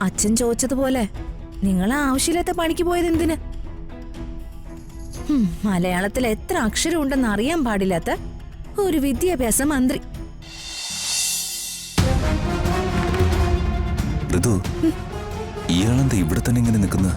അച്ഛൻ ചോദിച്ചതുപോലെ നിങ്ങൾ ആവശ്യമില്ലാത്ത പണിക്ക് പോയത് എന്തിന്? മലയാളത്തിൽ എത്ര അക്ഷരം ഉണ്ടെന്ന് അറിയാൻ പാടില്ലാത്ത ഒരു വിദ്യാഭ്യാസ മന്ത്രി. ഋതു, ഇയാളെന്താ ഇവിടെ തന്നെ ഇങ്ങനെ നിൽക്കുന്ന?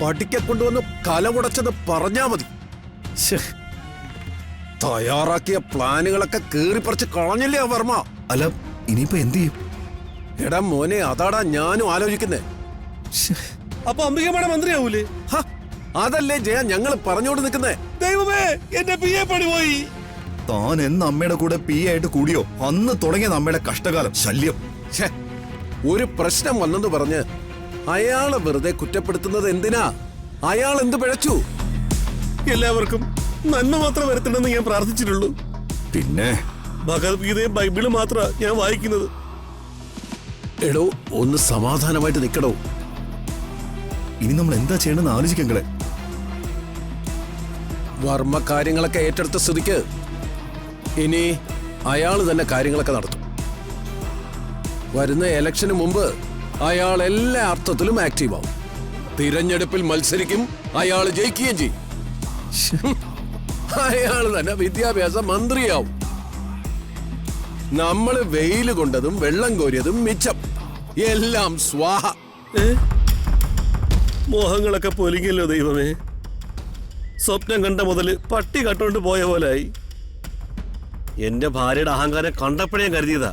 പഠിക്കെ കൊണ്ടുവന്ന് കലമുടച്ചത് പറഞ്ഞാ മതി. തയ്യാറാക്കിയ പ്ലാനുകളൊക്കെ കീറിപ്പറിച്ച് കളഞ്ഞില്ലേ വർമ്മ? അല്ല, ഇനിയിപ്പോ എന്ത് ചെയ്യും? എടാ മോനെ, അതാടാ ഞാനും ആലോചിക്കുന്നേ. അപ്പൊ അംബികമ്മയുടെ മന്ത്രിയാവൂലേ? അതല്ലേ ജയ ഞങ്ങൾ പറഞ്ഞോണ്ട് നിൽക്കുന്നേ. ദൈവമേ, എന്റെ PA പണി പോയി. താൻ എന്ന് അമ്മയുടെ കൂടെ പി ആയിട്ട് കൂടിയോ അന്ന് തുടങ്ങിയ അമ്മയുടെ കഷ്ടകാലം ശല്യം. ഒരു പ്രശ്നം വന്നെന്ന് പറഞ്ഞ് അയാളെ വെറുതെ കുറ്റപ്പെടുത്തുന്നത് എന്തിനാ? അയാൾ എന്ത് പിഴച്ചു? എല്ലാവർക്കും നന്മ മാത്രം വരുത്തണമെന്ന് ഞാൻ പ്രാർത്ഥിച്ചിട്ടുള്ളൂ. പിന്നെ ഭഗവത്ഗീതയും ബൈബിളും മാത്രമാ ഞാൻ വായിക്കുന്നത്. എടോ, ഒന്ന് സമാധാനമായിട്ട് നിൽക്കടോ. ഇനി നമ്മൾ എന്താ ചെയ്യണമെന്ന് ആലോചിക്കങ്ങളെ. വർമ്മ കാര്യങ്ങളൊക്കെ ഏറ്റെടുത്ത സ്ഥിതിക്ക് ഇനി അയാൾ തന്നെ കാര്യങ്ങളൊക്കെ നടത്തും. വരുന്ന ഇലക്ഷന് മുമ്പ് അയാൾ എല്ലാ അർത്ഥത്തിലും ആക്റ്റീവ് ആവും. തിരഞ്ഞെടുപ്പിൽ മത്സരിക്കും, അയാൾ ജയിക്കുകയും ചെയ്യും. അയാൾ തന്നെ വിദ്യാഭ്യാസ മന്ത്രിയാവും. നമ്മള് വെയിൽ കൊണ്ടതും വെള്ളം കോരിയതും മിച്ചം, എല്ലാം സ്വാഹ. മോഹങ്ങളൊക്കെ പൊലിങ്ങല്ലോ ദൈവമേ. സ്വപ്നം കണ്ട മുതല് പട്ടി കട്ടോണ്ട് പോയ പോലായി. എന്റെ ഭാര്യയുടെ അഹങ്കാരം കണ്ടപ്പോഴേ കരുതിയതാ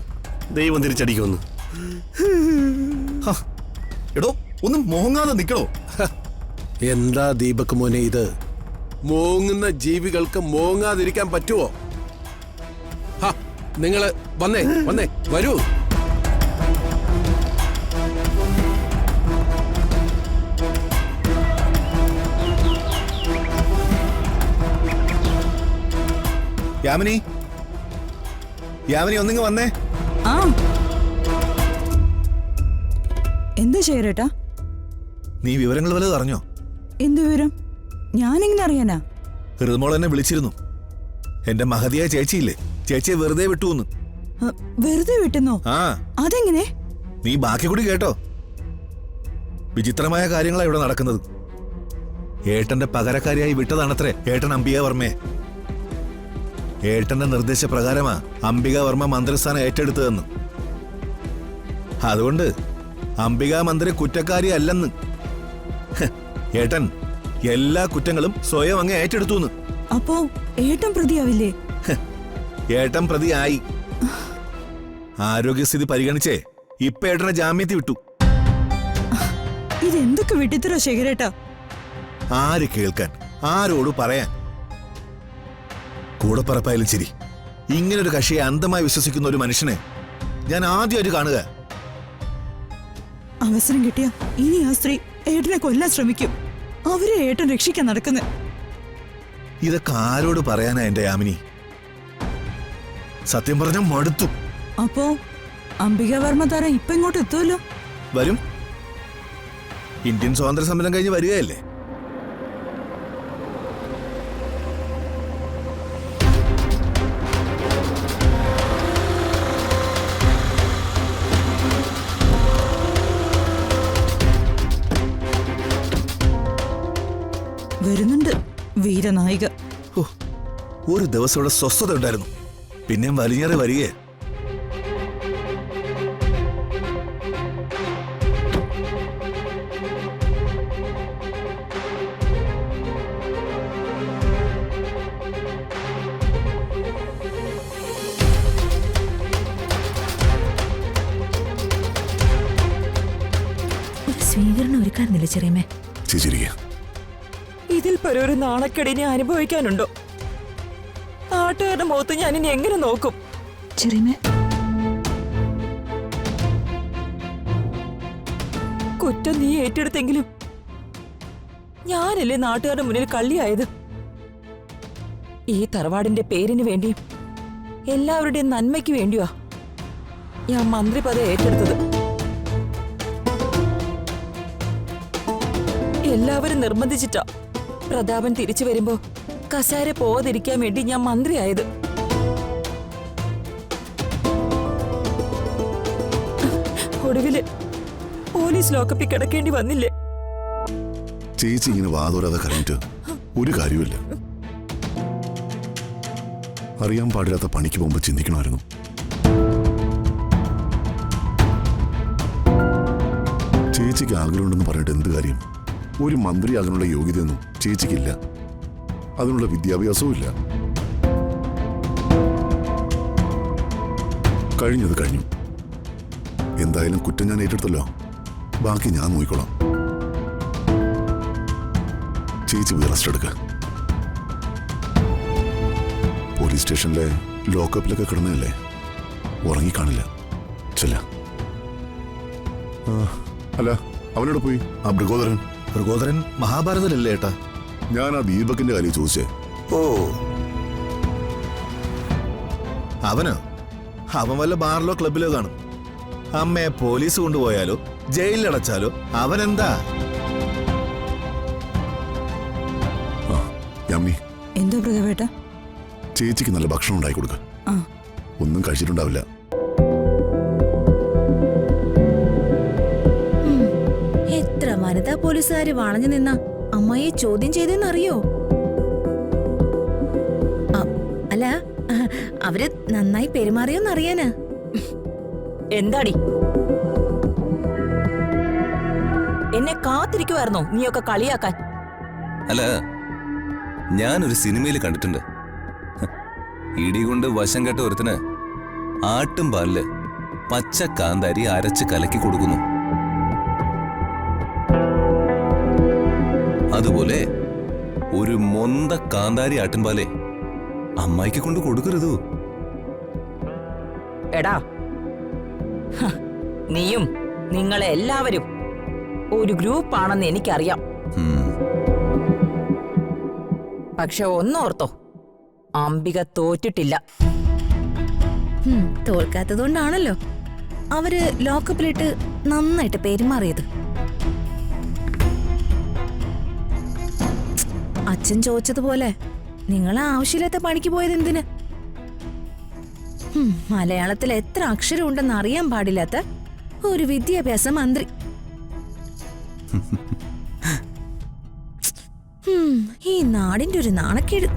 ദൈവം തിരിച്ചടിക്കുമെന്ന്. എടോ, ഒന്നും മോങ്ങാതെ നിക്കണോ? എന്താ ദീപക് മോനെ ഇത്? മോങ്ങുന്ന ജീവികൾക്ക് മോങ്ങാതിരിക്കാൻ പറ്റുമോ? നിങ്ങള് വന്നേ വന്നേ വരൂ. യാമിനി, യാമിനി ഒന്നിങ്ങ് വന്നേ. എന്താ ശേഖരേട്ടാ? നീ വിവരങ്ങൾ വല്ലതും അറിഞ്ഞോ? എന്ത് വിവരം? ഞാനെങ്ങനെ അറിയാനാ? ഋതുമോൾ എന്നെ വിളിച്ചിരുന്നു. എന്റെ മഹതിയായ ചേച്ചിയില്ലേ, ചേച്ചിയെ വെറുതെ വിട്ടുവന്ന്. വെറുതെ വിട്ടെന്നോ? ആ, അതെങ്ങനെ? നീ ബാക്കി കൂടി കേട്ടോ. വിചിത്രമായ കാര്യങ്ങളാണ് ഇവിടെ നടക്കുന്നത്. ഏട്ടന്റെ പകരക്കാരിയായി വിട്ടതാണത്രേ ഏട്ടൻ അംബിക വർമ്മയെ. ഏട്ടന്റെ നിർദ്ദേശപ്രകാരമാ അംബിക വർമ്മ മന്ത്രിസ്ഥാനം ഏറ്റെടുത്തതെന്ന്. അതുകൊണ്ട് അംബിക മന്ത്രി കുറ്റക്കാരി അല്ലെന്ന്. ഏട്ടൻ എല്ലാ കുറ്റങ്ങളും സ്വയം അങ്ങ് ഏറ്റെടുത്തു. അപ്പോ ഏട്ടൻ പ്രതിയാവില്ലേ? ഏട്ടൻ പ്രതിയായി. ആരോഗ്യസ്ഥിതി പരിഗണിച്ചേ ഇപ്പൊ ഏട്ടനെ ജാമ്യത്തിൽ വിട്ടു. ഇതെന്തൊക്കെ വിട്ടിത്തരോ ശേഖരേട്ടാ? ആര് കേൾക്കാൻ, ആരോട് പറയാൻ? കൂടപ്പറപ്പായാലും ശരി, ഇങ്ങനൊരു കക്ഷിയെ അന്ധമായി വിശ്വസിക്കുന്ന ഒരു മനുഷ്യനെ ഞാൻ ആദ്യമായിട്ട് കാണുക. അവസരം കിട്ടിയ ഇനി ആ സ്ത്രീ ഏട്ടനെ കൊല്ലാൻ ശ്രമിക്കും. അവരെ ഏട്ടൻ രക്ഷിക്കാൻ നടക്കുന്നത്. ഇതൊക്കെ ആരോട് പറയാനാ എന്റെ യാമിനി? സത്യം പറഞ്ഞ മടുത്തു. അപ്പോ അംബിക വർമ്മ താരം ഇപ്പൊ ഇങ്ങോട്ട് എത്തുമല്ലോ? വരും. ഇന്ത്യൻ സ്വാതന്ത്ര്യ സമരം കഴിഞ്ഞ് വരികയല്ലേ. വരുന്നുണ്ട് വീരനായിക. ഒരു ദിവസം ഇവിടെ സ്വസ്ഥത ഉണ്ടായിരുന്നു, പിന്നെയും വലിഞ്ഞേറി വരികയെ. സ്വീകരണം ഒരുക്കാറുന്നില്ല ചെറിയമ്മേ? ഇതിൽ ഒരു നാണക്കെടിനെ അനുഭവിക്കാനുണ്ടോ? നാട്ടുകാരുടെ മുഖത്ത് ഞാൻ ഇനി എങ്ങനെ നോക്കും? ചെറിയമ്മേ, കുറ്റം നീ ഏറ്റെടുത്തെങ്കിലും ഞാനല്ലേ നാട്ടുകാരുടെ മുന്നിൽ കള്ളിയായത്. ഈ തറവാടിന്റെ പേരിന് വേണ്ടിയും എല്ലാവരുടെയും നന്മയ്ക്ക് വേണ്ടിയാ ഞാൻ മന്ത്രിപദം ഏറ്റെടുത്തത്. എല്ലാവരും നിർബന്ധിച്ചിട്ടാ പ്രതാപൻ തിരിച്ചു വരുമ്പോ കസാര പോവാതിരിക്കാൻ വേണ്ടി ഞാൻ മന്ത്രിയായത്. ഒടുവില് പോലീസ് ലോക്കപ്പിൽ കിടക്കേണ്ടി വന്നില്ലേ? ചേച്ചി ഇങ്ങനെ വാതോരാതെ കരഞ്ഞിട്ട് ഒരു കാര്യമില്ല. അറിയാൻ പാടില്ലാത്ത പണിക്ക് പോകുമ്പോ ചിന്തിക്കണമായിരുന്നു. ചേച്ചിക്ക് ആഗ്രഹമുണ്ടെന്ന് പറഞ്ഞിട്ട് എന്ത് കാര്യം? ഒരു മന്ത്രിയാകാനുള്ള യോഗ്യതയൊന്നും ചേച്ചിക്കില്ല. അതിനുള്ള വിദ്യാഭ്യാസവും ഇല്ല. കഴിഞ്ഞത് കഴിഞ്ഞു. എന്തായാലും കുറ്റം ഞാൻ ഏറ്റെടുത്തല്ലോ. ബാക്കി ഞാൻ നോക്കിക്കോളാം. ചേച്ചി പോയി റെസ്റ്റ് എടുക്ക. പോലീസ് സ്റ്റേഷനിലെ ലോക്കപ്പിലൊക്കെ കിടന്നല്ലേ, ഉറങ്ങിക്കാണില്ല. ചെല്ല. അല്ല, അവനോട് പോയി ആ മൃഗോദരൻ? മൃഗോദരൻ മഹാഭാരതത്തിലല്ലേ ഏട്ടാ? ഞാൻ ആ ദീപകിന്റെ കാര്യം ചോദിച്ചേ. ഓ, അവനോ? അവൻ വല്ല ബാറിലോ ക്ലബിലോ കാണും. അമ്മയെ പോലീസ് കൊണ്ടുപോയാലോ ജയിലിലടച്ചാലോ അവനെന്താ? ആ യമ്മി, എന്താ പ്രതാപേട്ട? ചേച്ചിക്ക് നല്ല ഭക്ഷണം ഉണ്ടാക്കി കൊടുക്ക. ആ, ഒന്നും കഴിച്ചിട്ടുണ്ടാവില്ല. എത്ര വനിതാ പോലീസുകാര് വളഞ്ഞു നിന്ന അമ്മയെ ചോദ്യം ചെയ്തെന്നറിയോ? അല്ല, അവര് നന്നായി പെരുമാറിയോന്നറിയാന്. എന്താടി എന്നെ കാത്തിരിക്കുവായിരുന്നോ നീയൊക്കെ കളിയാക്കാൻ? അല്ല, ഞാനൊരു സിനിമയിൽ കണ്ടിട്ടുണ്ട്. ഇടി കൊണ്ട് വശം കെട്ട ഒരുത്തിന് ആട്ടും പാലില് പച്ച കാന്താരി അരച്ച് കലക്കി കൊടുക്കുന്നു. അതുപോലെ ഒരു മൊന്ത കാന്താരി ആട്ടിൻപാലേ അമ്മായിക്ക് കൊണ്ട് കൊടുക്കരുതോ? എടാ, നീയും നിങ്ങളെ എല്ലാവരും ഒരു ഗ്രൂപ്പാണെന്ന് എനിക്കറിയാം. പക്ഷെ ഒന്നോർത്തോ, അംബിക തോറ്റിട്ടില്ല. തോൽക്കാത്തതുകൊണ്ടാണല്ലോ അവര് ലോക്കപ്പിലിട്ട് നന്നായിട്ട് പെരുമാറിയത്. അച്ഛൻ ചോദിച്ചതുപോലെ നിങ്ങൾ ആവശ്യമില്ലാത്ത പണിക്ക് പോയത് എന്തിന്? മലയാളത്തിൽ എത്ര അക്ഷരം ഉണ്ടെന്ന് അറിയാൻ പാടില്ലാത്ത ഒരു വിദ്യാഭ്യാസ മന്ത്രി. ഈ നാടിന്റെ ഒരു നാണക്കേട്.